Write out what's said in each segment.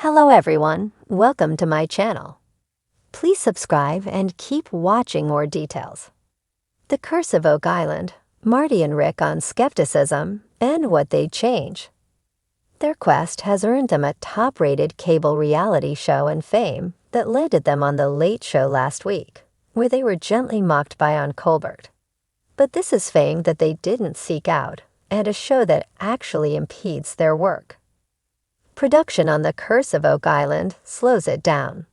Hello everyone, welcome to my channel. Please subscribe and keep watching more details. The Curse of Oak Island, Marty and Rick on skepticism and what they'd change. Their quest has earned them a top-rated cable reality show and fame that landed them on The Late Show last week, where they were gently mocked by on Colbert. But this is fame that they didn't seek out, and a show that actually impedes their work. Production on The Curse of Oak Island slows it down.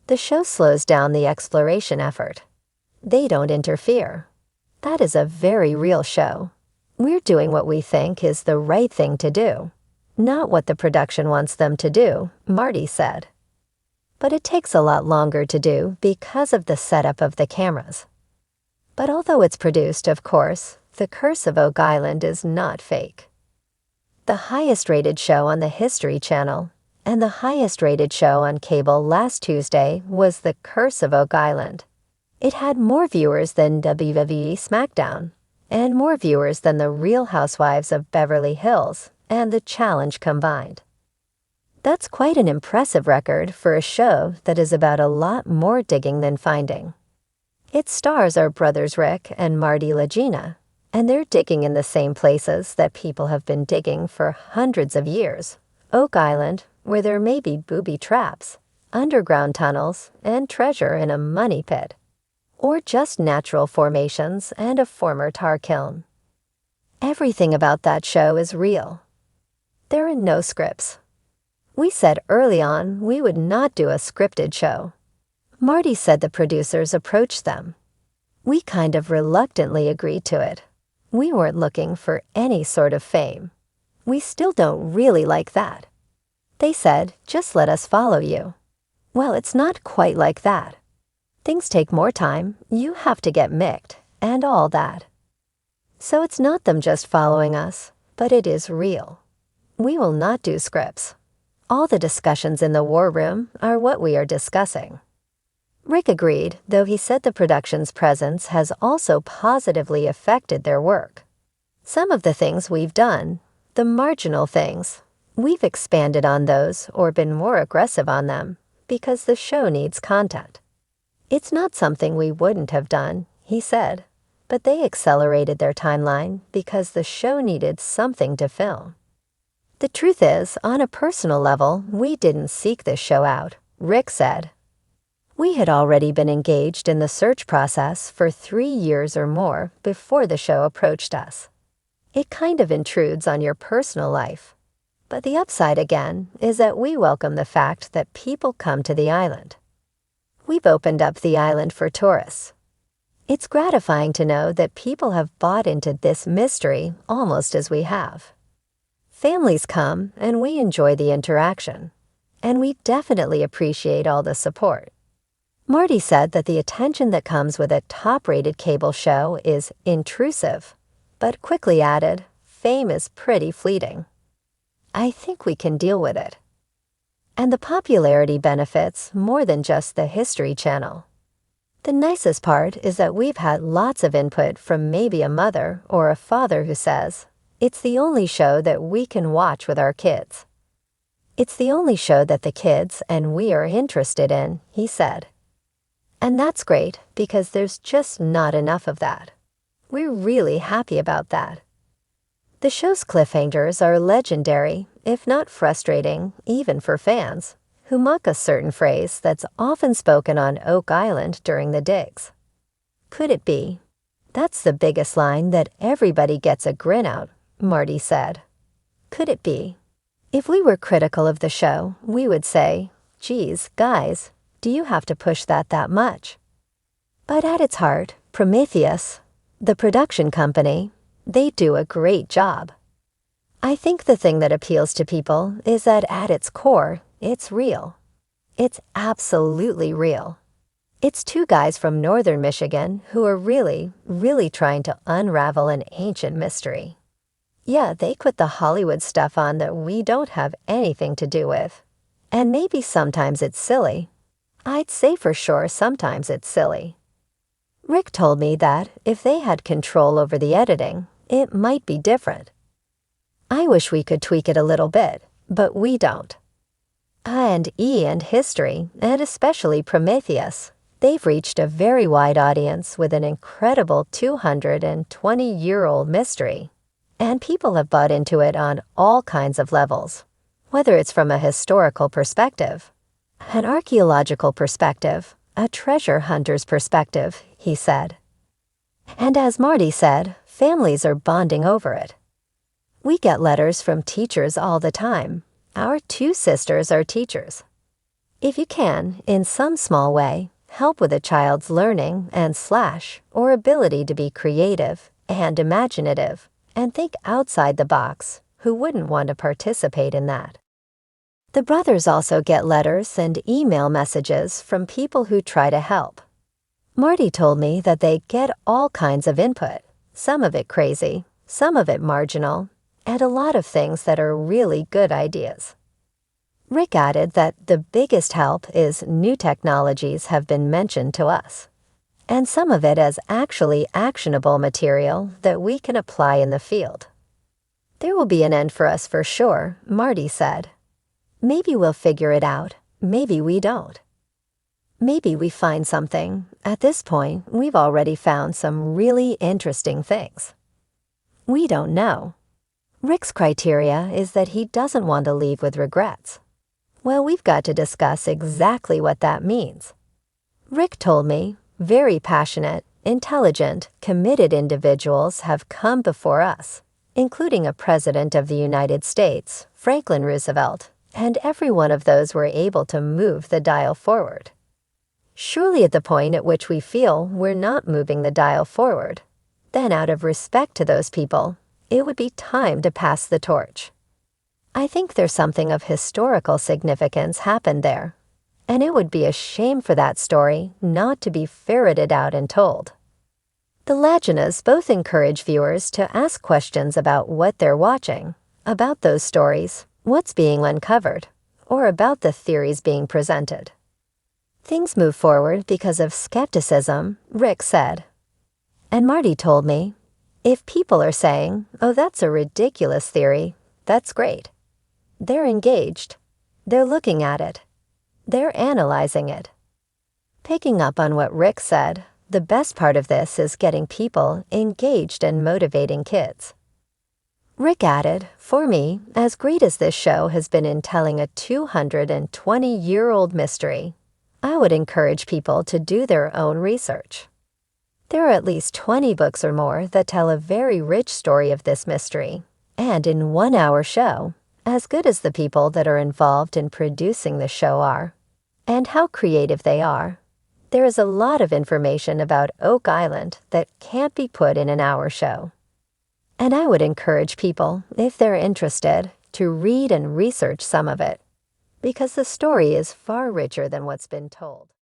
The show slows down the exploration effort. They don't interfere. That is a very real show. We're doing what we think is the right thing to do, not what the production wants them to do, Marty said. But it takes a lot longer to do because of the setup of the cameras. But although it's produced, of course, The Curse of Oak Island is not fake. The highest-rated show on the History Channel and the highest-rated show on cable last Tuesday was The Curse of Oak Island. It had more viewers than WWE SmackDown and more viewers than The Real Housewives of Beverly Hills and The Challenge combined. That's quite an impressive record for a show that is about a lot more digging than finding. Its stars are brothers Rick and Marty Lagina, and they're digging in the same places that people have been digging for hundreds of years. Oak Island, where there may be booby traps, underground tunnels, and treasure in a money pit. Or just natural formations and a former tar kiln. Everything about that show is real. There are no scripts. We said early on we would not do a scripted show. Marty said the producers approached them. We kind of reluctantly agreed to it. We weren't looking for any sort of fame. We still don't really like that. They said, just let us follow you. Well, it's not quite like that. Things take more time, you have to get micked, and all that. So it's not them just following us, but it is real. We will not do scripts. All the discussions in the war room are what we are discussing. Rick agreed, though he said the production's presence has also positively affected their work. Some of the things we've done, the marginal things, we've expanded on those or been more aggressive on them because the show needs content. It's not something we wouldn't have done, he said, but they accelerated their timeline because the show needed something to film. The truth is, on a personal level, we didn't seek this show out, Rick said. We had already been engaged in the search process for 3 years or more before the show approached us. It kind of intrudes on your personal life. But the upside, again, is that we welcome the fact that people come to the island. We've opened up the island for tourists. It's gratifying to know that people have bought into this mystery almost as we have. Families come and we enjoy the interaction. And we definitely appreciate all the support. Marty said that the attention that comes with a top-rated cable show is intrusive, but quickly added, fame is pretty fleeting. I think we can deal with it. And the popularity benefits more than just the History Channel. The nicest part is that we've had lots of input from maybe a mother or a father who says, it's the only show that we can watch with our kids. It's the only show that the kids and we are interested in, he said. And that's great because there's just not enough of that. We're really happy about that. The show's cliffhangers are legendary, if not frustrating, even for fans, who mock a certain phrase that's often spoken on Oak Island during the digs. Could it be? That's the biggest line that everybody gets a grin out, Marty said. Could it be? If we were critical of the show, we would say, geez, guys, do you have to push that much? But at its heart, Prometheus, the production company, they do a great job. I think the thing that appeals to people is that at its core, it's real. It's absolutely real. It's 2 guys from northern Michigan who are really, really trying to unravel an ancient mystery. Yeah, they put the Hollywood stuff on that we don't have anything to do with. And maybe sometimes it's silly. I'd say for sure sometimes it's silly. Rick told me that if they had control over the editing, it might be different. I wish we could tweak it a little bit, but we don't. and E and history, and especially Prometheus. They've reached a very wide audience with an incredible 220-year-old mystery. And people have bought into it on all kinds of levels, whether it's from a historical perspective, an archaeological perspective, a treasure hunter's perspective, he said. And as Marty said, families are bonding over it. We get letters from teachers all the time. Our two sisters are teachers. If you can, in some small way, help with a child's learning or ability to be creative and imaginative and think outside the box, who wouldn't want to participate in that? The brothers also get letters and email messages from people who try to help. Marty told me that they get all kinds of input, some of it crazy, some of it marginal, and a lot of things that are really good ideas. Rick added that the biggest help is new technologies have been mentioned to us, and some of it as actually actionable material that we can apply in the field. There will be an end for us for sure, Marty said. Maybe we'll figure it out, maybe we don't. Maybe we find something. At this point, we've already found some really interesting things. We don't know. Rick's criteria is that he doesn't want to leave with regrets. Well, we've got to discuss exactly what that means. Rick told me, very passionate, intelligent, committed individuals have come before us, including a President of the United States, Franklin Roosevelt, and every one of those were able to move the dial forward. Surely at the point at which we feel we're not moving the dial forward, then out of respect to those people, it would be time to pass the torch. I think there's something of historical significance happened there, and it would be a shame for that story not to be ferreted out and told. The Laginas both encourage viewers to ask questions about what they're watching, about those stories, what's being uncovered, or about the theories being presented. Things move forward because of skepticism, Rick said. And Marty told me, if people are saying, oh, that's a ridiculous theory, that's great. They're engaged. They're looking at it. They're analyzing it. Picking up on what Rick said, the best part of this is getting people engaged and motivating kids. Rick added, for me, as great as this show has been in telling a 220-year-old mystery, I would encourage people to do their own research. There are at least 20 books or more that tell a very rich story of this mystery, and in 1 hour show, as good as the people that are involved in producing the show are, and how creative they are, there is a lot of information about Oak Island that can't be put in an hour show. And I would encourage people, if they're interested, to read and research some of it, because the story is far richer than what's been told.